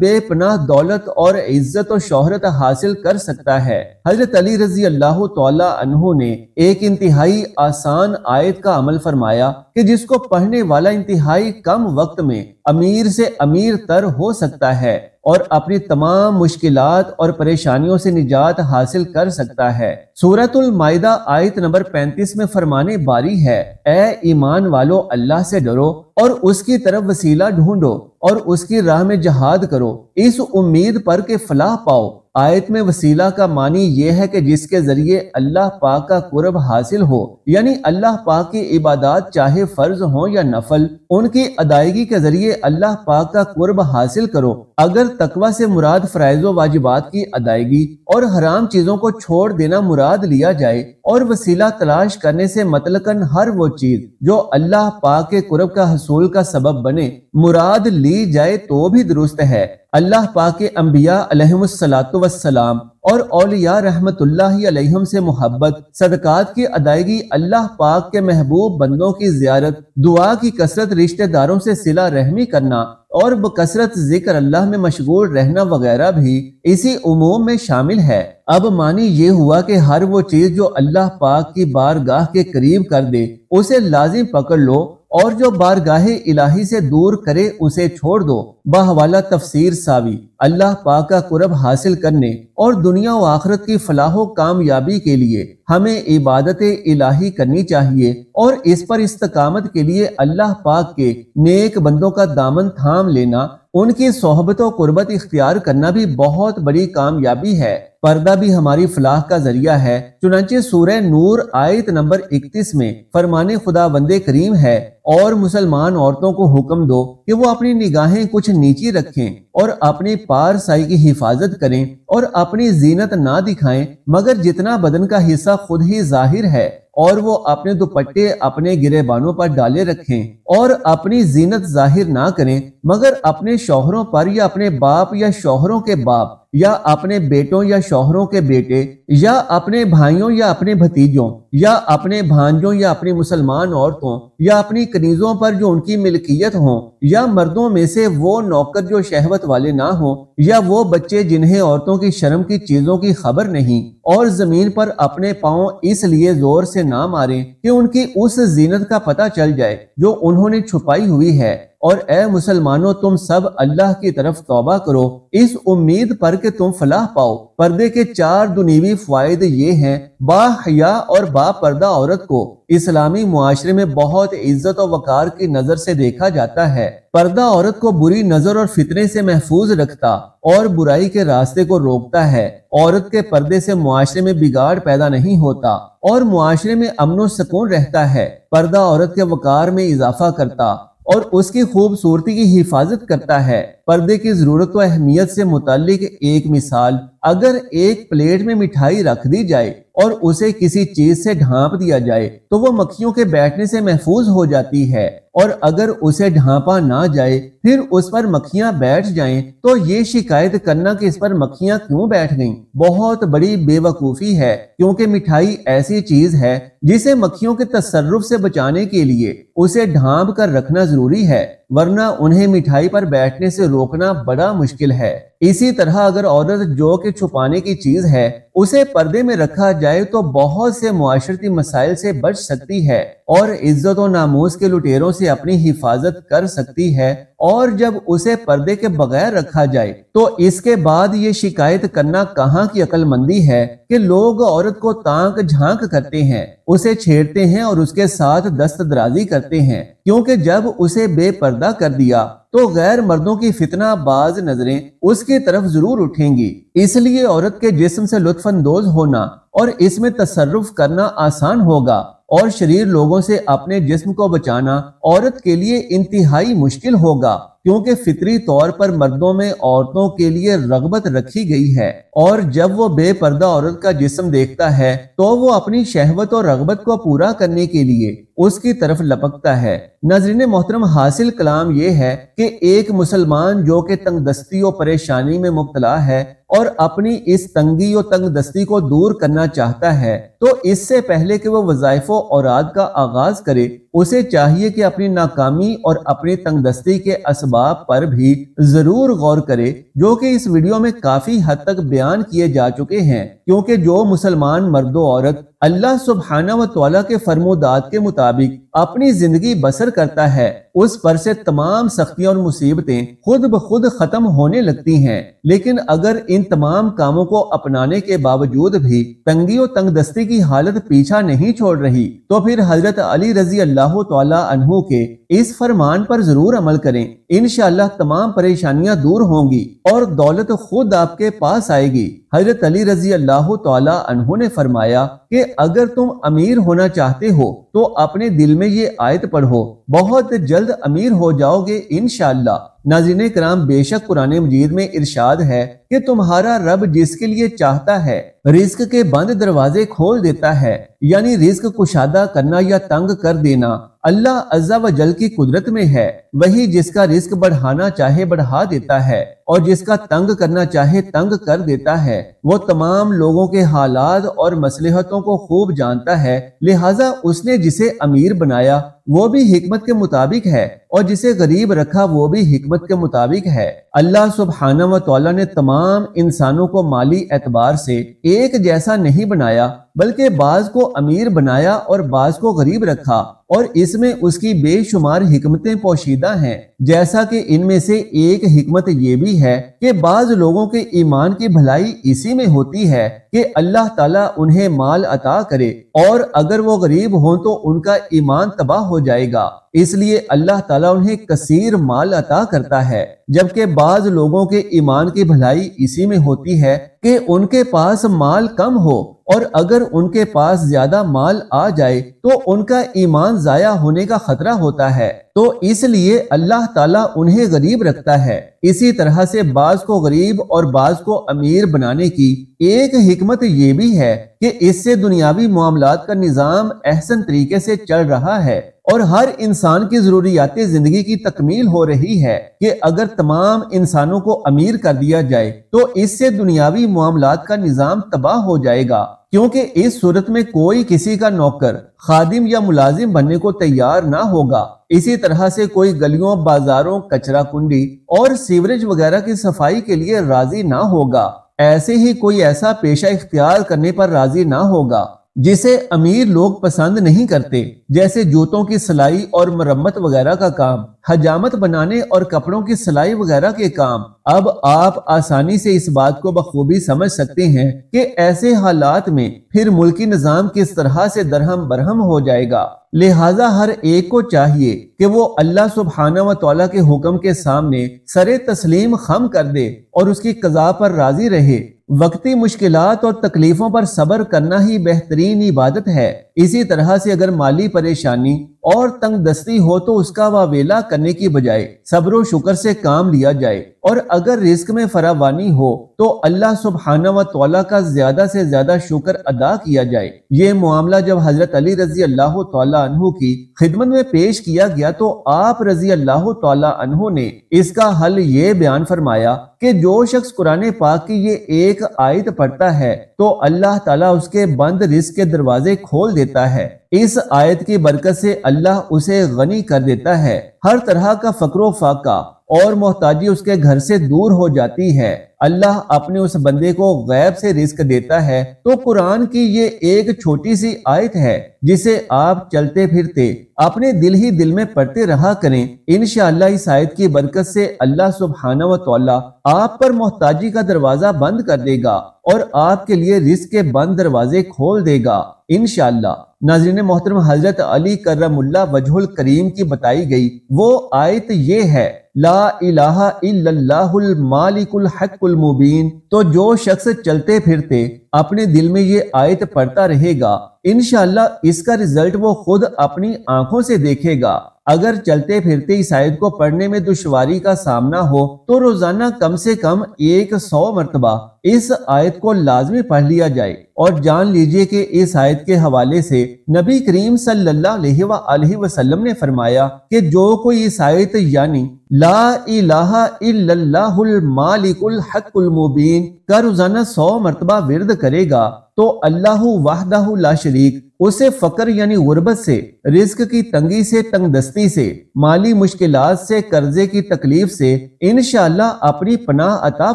بے پناہ دولت اور عزت و شہرت حاصل کر سکتا ہے۔ حضرت علی رضی اللہ تعالی عنہ نے ایک انتہائی آسان آیت کا عمل فرمایا کہ جس کو پڑھنے والا انتہائی کم وقت میں امیر سے امیر تر ہو سکتا ہے اور اپنی تمام مشکلات اور پریشانیوں سے نجات حاصل کر سکتا ہے۔ سورۃ المائدہ آیت نمبر 35 میں فرمانے باری ہے، اے ایمان والو اللہ سے ڈرو اور اس کی طرف وسیلہ ڈھونڈو اور اس کی راہ میں جہاد کرو اس امید پر کہ فلاح پاؤ۔ آیت میں وسیلہ کا معنی یہ ہے کہ جس کے ذریعے اللہ پاک کا قرب حاصل ہو، یعنی اللہ پاک کی عبادات چاہے فرض ہوں یا نفل، ان کی ادائیگی کے ذریعے اللہ پاک کا قرب حاصل کرو۔ اگر تقوی سے مراد فرائض و واجبات کی ادائیگی اور حرام چیزوں کو چھوڑ دینا مراد لیا جائے اور وسیلہ تلاش کرنے سے مطلقاً ہر وہ چیز جو اللہ پاک کے قرب کا حصول کا سبب بنے مراد لی جائے تو بھی درست ہے۔ اللہ پاک کے انبیاء علیہم السلام اور اولیاء رحمت اللہ علیہم سے محبت، صدقات کی ادائیگی، اللہ پاک کے محبوب بندوں کی زیارت، دعا کی کثرت، رشتہ داروں سے صلہ رحمی کرنا اور بکثرت ذکر اللہ میں مشغول رہنا وغیرہ بھی اسی عموم میں شامل ہے۔ اب معنی یہ ہوا کہ ہر وہ چیز جو اللہ پاک کی بارگاہ کے قریب کر دے اسے لازم پکڑ لو اور جو بارگاہ الہی سے دور کرے اسے چھوڑ دو۔ بحوالہ تفسیر ساوی، اللہ پاک کا قرب حاصل کرنے اور دنیا و آخرت کی فلاح و کامیابی کے لیے ہمیں عبادت الہی کرنی چاہیے اور اس پر استقامت کے لیے اللہ پاک کے نیک بندوں کا دامن تھام لینا، ان کی صحبت و قربت اختیار کرنا بھی بہت بڑی کامیابی ہے۔ پردہ بھی ہماری فلاح کا ذریعہ ہے۔ چنانچہ سورہ نور آیت نمبر 31 میں فرمان خداوند کریم ہے، اور مسلمان عورتوں کو حکم دو کہ وہ اپنی نگاہیں کچھ نیچی رکھیں اور اپنی پارسائی کی حفاظت کریں اور اپنی زینت نہ دکھائیں مگر جتنا بدن کا حصہ خود ہی ظاہر ہے، اور وہ اپنے دوپٹے اپنے گریبانوں پر ڈالے رکھیں اور اپنی زینت ظاہر نہ کریں مگر اپنے شوہروں پر یا اپنے باپ یا شوہروں کے باپ یا اپنے بیٹوں یا شوہروں کے بیٹے یا اپنے بھائیوں یا اپنے بھتیجوں یا اپنے بھانجوں یا اپنی مسلمان عورتوں یا اپنی کنیزوں پر جو ان کی ملکیت ہوں، یا مردوں میں سے وہ نوکر جو شہوت والے نہ ہوں، یا وہ بچے جنہیں عورتوں کی شرم کی چیزوں کی خبر نہیں، اور زمین پر اپنے پاؤں اس لیے زور سے نہ ماریں کہ ان کی اس زینت کا پتہ چل جائے جو انہوں نے چھپائی ہوئی ہے۔ اور اے مسلمانوں، تم سب اللہ کی طرف توبہ کرو اس امید پر کہ تم فلاح پاؤ۔ پردے کے 4 دنیوی فوائد یہ ہیں۔ با حیا اور با پردہ عورت کو اسلامی معاشرے میں بہت عزت و وقار کی نظر سے دیکھا جاتا ہے۔ پردہ عورت کو بری نظر اور فتنے سے محفوظ رکھتا اور برائی کے راستے کو روکتا ہے۔ عورت کے پردے سے معاشرے میں بگاڑ پیدا نہیں ہوتا اور معاشرے میں امن و سکون رہتا ہے۔ پردہ عورت کے وقار میں اضافہ کرتا اور اس کی خوبصورتی کی حفاظت کرتا ہے۔ پردے کی ضرورت و اہمیت سے متعلق ایک مثال، اگر ایک پلیٹ میں مٹھائی رکھ دی جائے اور اسے کسی چیز سے ڈھانپ دیا جائے تو وہ مکھیوں کے بیٹھنے سے محفوظ ہو جاتی ہے، اور اگر اسے ڈھانپا نہ جائے پھر اس پر مکھیاں بیٹھ جائیں تو یہ شکایت کرنا کہ اس پر مکھیاں کیوں بیٹھ گئیں بہت بڑی بے وقوفی ہے، کیونکہ مٹھائی ایسی چیز ہے جسے مکھیوں کے تصرف سے بچانے کے لیے اسے ڈھانپ کر رکھنا ضروری ہے، ورنہ انہیں مٹھائی پر بیٹھنے سے روکنا بڑا مشکل ہے۔ اسی طرح اگر عورت جو کہ چھپانے کی چیز ہے اسے پردے میں رکھا جائے تو بہت سے معاشرتی مسائل سے بچ سکتی ہے اور عزت و ناموس کے لٹیروں سے اپنی حفاظت کر سکتی ہے، اور جب اسے پردے کے بغیر رکھا جائے تو اس کے بعد یہ شکایت کرنا کہاں کی عقل مندی ہے کہ لوگ عورت کو تانک جھانک کرتے ہیں، اسے چھیڑتے ہیں اور اس کے ساتھ دست درازی کرتے ہیں، کیونکہ جب اسے بے پردہ کر دیا تو غیر مردوں کی فتنہ باز نظریں اس کی طرف ضرور اٹھیں گی۔ اس لیے عورت کے جسم سے لطف اندوز ہونا اور اس میں تصرف کرنا آسان ہوگا، اور شریر لوگوں سے اپنے جسم کو بچانا عورت کے لیے انتہائی مشکل ہوگا، کیونکہ فطری طور پر مردوں میں عورتوں کے لیے رغبت رکھی گئی ہے، اور جب وہ بے پردہ عورت کا جسم دیکھتا ہے تو وہ اپنی شہوت اور رغبت کو پورا کرنے کے لیے اس کی طرف لپکتا ہے۔ ناظرین محترم، حاصل کلام یہ ہے کہ ایک مسلمان جو کہ تنگ دستی و پریشانی میں مبتلا ہے اور اپنی اس تنگی و تنگ دستی کو دور کرنا چاہتا ہے تو اس سے پہلے کہ وہ وظائف و اوراد کا آغاز کرے اسے چاہیے کہ اپنی ناکامی اور اپنی تنگ دستی کے اسباب پر بھی ضرور غور کرے، جو کہ اس ویڈیو میں کافی حد تک بیان کیے جا چکے ہیں، کیونکہ جو مسلمان مرد و عورت اللہ سبحانہ و تعالیٰ کے فرمودات کے مطابق اپنی زندگی بسر کرتا ہے اس پر سے تمام سختیاں اور مصیبتیں خود بخود ختم ہونے لگتی ہیں۔ لیکن اگر ان تمام کاموں کو اپنانے کے باوجود بھی تنگی و تنگ دستی کی حالت پیچھا نہیں چھوڑ رہی تو پھر حضرت علی رضی اللہ تعالی عنہ کے اس فرمان پر ضرور عمل کریں، انشاءاللہ تمام پریشانیاں دور ہوں گی اور دولت خود آپ کے پاس آئے گی۔ حضرت علی رضی اللہ تعالی عنہ نے فرمایا کہ اگر تم امیر ہونا چاہتے ہو تو اپنے دل میں یہ آیت پڑھو، بہت جلد امیر ہو جاؤ گے انشاءاللہ۔ ناظرین کرام، بے شک قرآن مجید میں ارشاد ہے کہ تمہارا رب جس کے لیے چاہتا ہے رزق کے بند دروازے کھول دیتا ہے، یعنی رزق کشادہ کرنا یا تنگ کر دینا اللہ عز و جل کی قدرت میں ہے۔ وہی جس کا رزق بڑھانا چاہے بڑھا دیتا ہے اور جس کا تنگ کرنا چاہے تنگ کر دیتا ہے۔ وہ تمام لوگوں کے حالات اور مصلحتوں کو خوب جانتا ہے، لہٰذا اس نے جسے امیر بنایا وہ بھی حکمت کے مطابق ہے اور جسے غریب رکھا وہ بھی حکمت کے مطابق ہے۔ اللہ سبحانہ و تعالیٰ نے تمام انسانوں کو مالی اعتبار سے ایک جیسا نہیں بنایا، بلکہ بعض کو امیر بنایا اور بعض کو غریب رکھا، اور اس میں اس کی بے شمار حکمتیں پوشیدہ ہیں۔ جیسا کہ ان میں سے ایک حکمت یہ بھی ہے کہ بعض لوگوں کے ایمان کی بھلائی اسی میں ہوتی ہے کہ اللہ تعالیٰ انہیں مال عطا کرے، اور اگر وہ غریب ہوں تو ان کا ایمان تباہ ہو جائے گا، اس لیے اللہ تعالیٰ انہیں کثیر مال عطا کرتا ہے۔ جبکہ بعض لوگوں کے ایمان کی بھلائی اسی میں ہوتی ہے کہ ان کے پاس مال کم ہو، اور اگر ان کے پاس زیادہ مال آ جائے تو ان کا ایمان ضائع ہونے کا خطرہ ہوتا ہے، تو اس لیے اللہ تعالیٰ انہیں غریب رکھتا ہے۔ اسی طرح سے بعض کو غریب اور بعض کو امیر بنانے کی ایک حکمت یہ بھی ہے کہ اس سے دنیاوی معاملات کا نظام احسن طریقے سے چل رہا ہے اور ہر انسان کی ضروریات زندگی کی تکمیل ہو رہی ہے کہ اگر تمام انسانوں کو امیر کر دیا جائے تو اس سے دنیاوی معاملات کا نظام تباہ ہو جائے گا، کیونکہ اس صورت میں کوئی کسی کا نوکر، خادم یا ملازم بننے کو تیار نہ ہوگا۔ اسی طرح سے کوئی گلیوں، بازاروں، کچرا کنڈی اور سیوریج وغیرہ کی صفائی کے لیے راضی نہ ہوگا۔ ایسے ہی کوئی ایسا پیشہ اختیار کرنے پر راضی نہ ہوگا جسے امیر لوگ پسند نہیں کرتے، جیسے جوتوں کی سلائی اور مرمت وغیرہ کا کام، حجامت بنانے اور کپڑوں کی سلائی وغیرہ کے کام۔ اب آپ آسانی سے اس بات کو بخوبی سمجھ سکتے ہیں کہ ایسے حالات میں پھر ملکی نظام کس طرح سے درہم برہم ہو جائے گا۔ لہٰذا ہر ایک کو چاہیے کہ وہ اللہ سبحانہ و تعالیٰ کے حکم کے سامنے سر تسلیم خم کر دے اور اس کی قضا پر راضی رہے۔ وقتی مشکلات اور تکلیفوں پر صبر کرنا ہی بہترین عبادت ہے۔ اسی طرح سے اگر مالی پریشانی اور تنگ دستی ہو تو اس کا واویلا کرنے کی بجائے صبر و شکر سے کام لیا جائے، اور اگر رزق میں فراوانی ہو تو اللہ سبحانہ و تعالیٰ کا زیادہ سے زیادہ شکر ادا کیا جائے۔ یہ معاملہ جب حضرت علی رضی اللہ تعالی عنہ کی خدمت میں پیش کیا گیا تو آپ رضی اللہ تعالی عنہ نے اس کا حل یہ بیان فرمایا کہ جو شخص قرآن پاک کی یہ ایک آیت پڑھتا ہے تو اللہ تعالیٰ اس کے بند رزق کے دروازے کھول دیتا ہے۔ اس آیت کی برکت سے اللہ اسے غنی کر دیتا ہے، ہر طرح کا فقر و فاقہ اور محتاجی اس کے گھر سے دور ہو جاتی ہے۔ اللہ اپنے اس بندے کو غیب سے رزق دیتا ہے۔ تو قرآن کی یہ ایک چھوٹی سی آیت ہے جسے آپ چلتے پھرتے اپنے دل ہی دل میں پڑھتے رہا کریں، انشاءاللہ اس آیت کی برکت سے اللہ سبحانہ و تعالی آپ پر محتاجی کا دروازہ بند کر دے گا اور آپ کے لیے رزق کے بند دروازے کھول دے گا انشاءاللہ۔ ناظرین محترم، حضرت علی کرم اللہ وجہ الکریم کی بتائی گئی وہ آیت یہ ہے، لا الہ الا اللہ المالک الحق المبین۔ تو جو شخص چلتے پھرتے اپنے دل میں یہ آیت پڑھتا رہے گا، انشاءاللہ اس کا رزلٹ وہ خود اپنی آنکھوں سے دیکھے گا۔ اگر چلتے پھرتے اس آیت کو پڑھنے میں دشواری کا سامنا ہو تو روزانہ کم سے کم 100 مرتبہ اس آیت کو لازمی پڑھ لیا جائے، اور جان لیجئے کہ اس آیت کے حوالے سے نبی کریم صلی اللہ علیہ وآلہ وسلم نے فرمایا کہ جو کوئی اس آیت یعنی لا الہ الا اللہ المالک الحق المبین کا روزانہ 100 مرتبہ ورد کرے گا تو اللہ وحدہ لا شریک اسے فقر یعنی غربت سے، رزق کی تنگی سے، تنگ دستی سے، مالی مشکلات سے، قرضے کی تکلیف سے انشاءاللہ اپنی پناہ عطا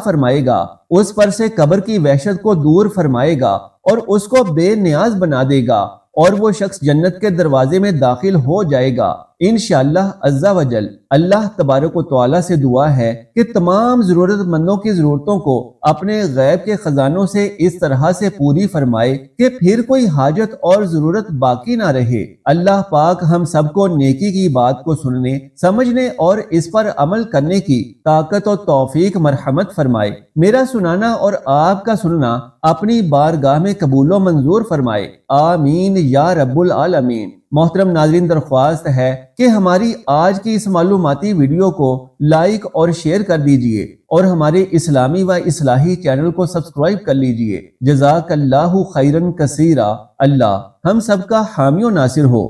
فرمائے گا، اس پر سے قبر کی وحشت کو دور فرمائے گا اور اس کو بے نیاز بنا دے گا، اور وہ شخص جنت کے دروازے میں داخل ہو جائے گا انشاءاللہ عز و جل۔ اللہ تبارک و تعالی سے دعا ہے کہ تمام ضرورت مندوں کی ضرورتوں کو اپنے غیب کے خزانوں سے اس طرح سے پوری فرمائے کہ پھر کوئی حاجت اور ضرورت باقی نہ رہے۔ اللہ پاک ہم سب کو نیکی کی بات کو سننے، سمجھنے اور اس پر عمل کرنے کی طاقت و توفیق مرحمت فرمائے۔ میرا سنانا اور آپ کا سننا اپنی بارگاہ میں قبول و منظور فرمائے، آمین یا رب العالمین۔ محترم ناظرین، درخواست ہے کہ ہماری آج کی اس معلوماتی ویڈیو کو لائک اور شیئر کر دیجئے اور ہمارے اسلامی و اصلاحی چینل کو سبسکرائب کر لیجئے۔ جزاک اللہ خیرن کثیرا۔ اللہ ہم سب کا حامی و ناصر ہو۔